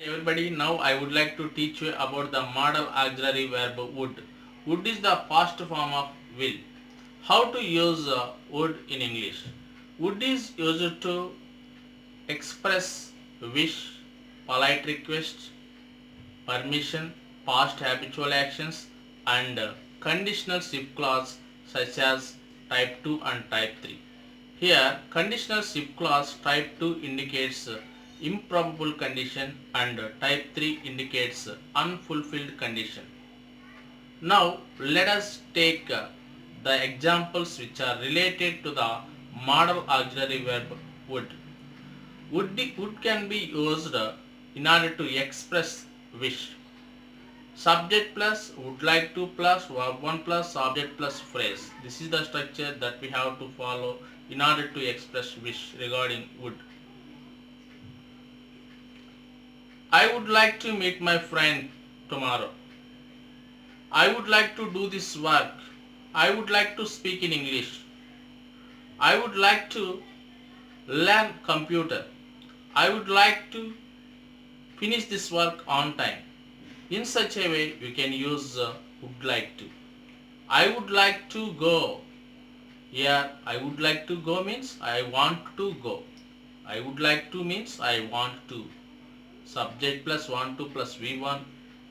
Everybody, now I would like to teach you about the modal auxiliary verb would. Would is the past form of will. How to use would in English? Would is used to express wish, polite request, permission, past habitual actions, and conditional shift clause such as type 2 and type 3. Here, conditional shift clause type 2 indicates improbable condition and type 3 indicates unfulfilled condition. Now, let us take the examples which are related to the modal auxiliary verb would. Would can be used in order to express wish. Subject plus would like to plus verb 1 plus object plus phrase. This is the structure that we have to follow in order to express wish regarding would. I would like to meet my friend tomorrow. I would like to do this work. I would like to speak in English. I would like to learn computer. I would like to finish this work on time. In such a way, you can use would like to. I would like to go. Here, I would like to go means I want to go. I would like to means I want to. Subject plus want to plus V1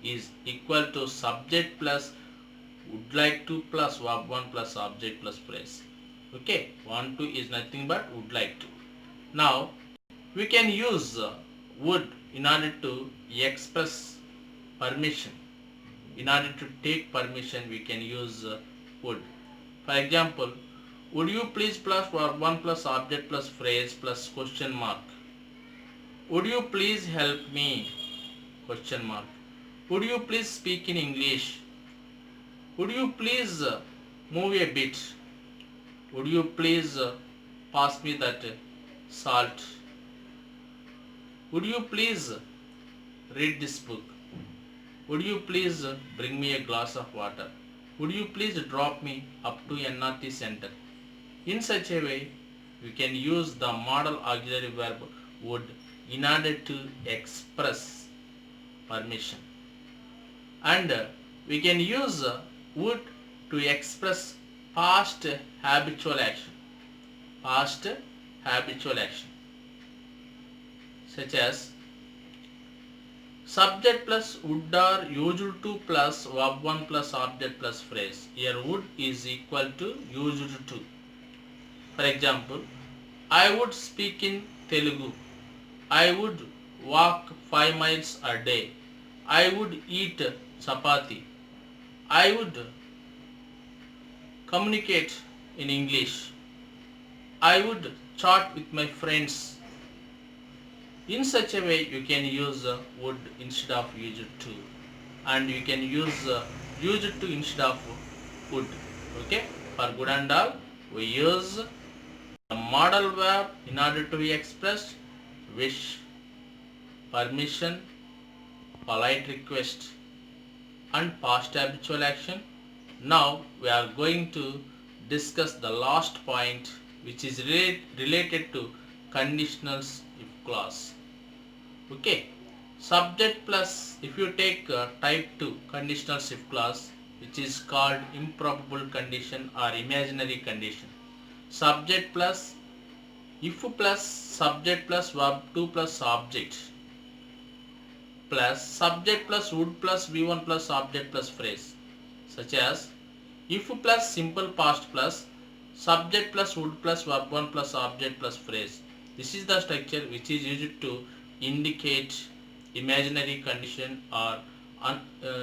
is equal to subject plus would like to plus verb 1 plus object plus phrase. Okay, want to is nothing but would like to. Now, we can use would in order to express permission. In order to take permission, we can use would. For example, would you please plus verb 1 plus object plus phrase plus question mark. Would you please help me? Question mark. Would you please speak in English? Would you please move a bit? Would you please pass me that salt? Would you please read this book? Would you please bring me a glass of water? Would you please drop me up to NRT center? In such a way, we can use the modal auxiliary verb would in order to express permission. And we can use would to express past habitual action. Past habitual action. Such as subject plus would are used to plus verb 1 plus object plus phrase. Here would is equal to used to. For example, I would speak in Telugu. I would walk 5 miles a day. I would eat chapati. I would communicate in English. I would chat with my friends. In such a way, you can use would instead of used to, and you can use used to instead of would. Okay, for good and all, we use the modal verb in order to express wish, permission, polite request, and past habitual action. Now we are going to discuss the last point, which is related to conditionals if clause. Okay, subject plus if you take type 2 conditional shift clause, which is called improbable condition or imaginary condition. Subject plus if plus subject plus verb 2 plus object plus subject plus would plus V1 plus object plus phrase, such as if plus simple past plus subject plus would plus verb 1 plus object plus phrase. This is the structure which is used to indicate imaginary condition or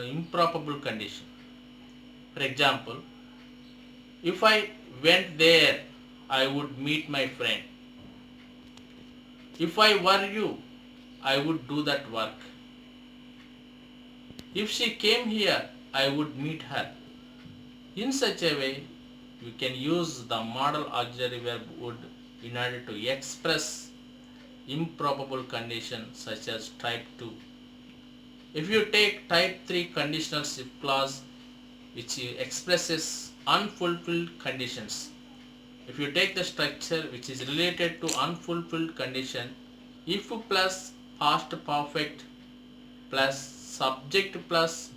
improbable condition. For example, if I went there, I would meet my friend. If I were you, I would do that work. If she came here, I would meet her. In such a way, you can use the modal auxiliary verb would in order to express improbable condition such as type 2. If you take type 3 conditional shift clause, which expresses unfulfilled conditions. If you take the structure which is related to unfulfilled condition, if plus past perfect plus subject plus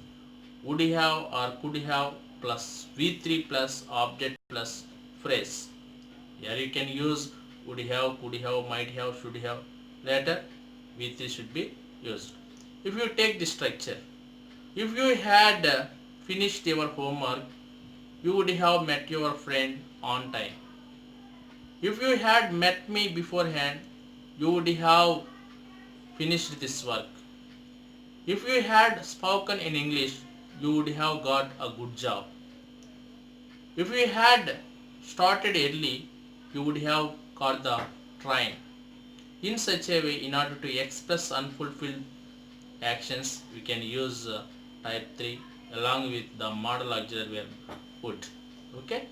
would have or could have plus V3 plus object plus phrase. Here you can use would have, could have, might have, should have. Later V3 should be used. If you take the structure, if you had finished your homework, you would have met your friend on time. If you had met me beforehand, you would have finished this work. If you had spoken in English, you would have got a good job. If you had started early, you would have caught the train. In such a way, in order to express unfulfilled actions, we can use type 3 along with the modal auxiliary verb would. Okay?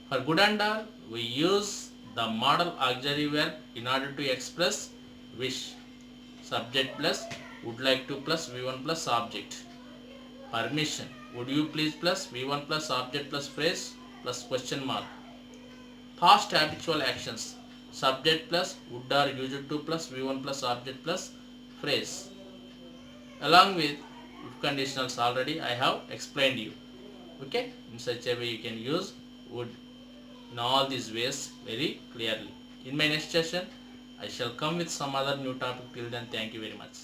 For good and all, we use the modal auxiliary verb in order to express wish. Subject plus would like to plus V1 plus object. Permission. Would you please plus V1 plus object plus phrase plus question mark. Past habitual actions. Subject plus would or used to plus V1 plus object plus phrase. Along with if conditionals already I have explained you. Okay? In such a way you can use would in all these ways very clearly. In my next session, I shall come with some other new topic. Till then, thank you very much.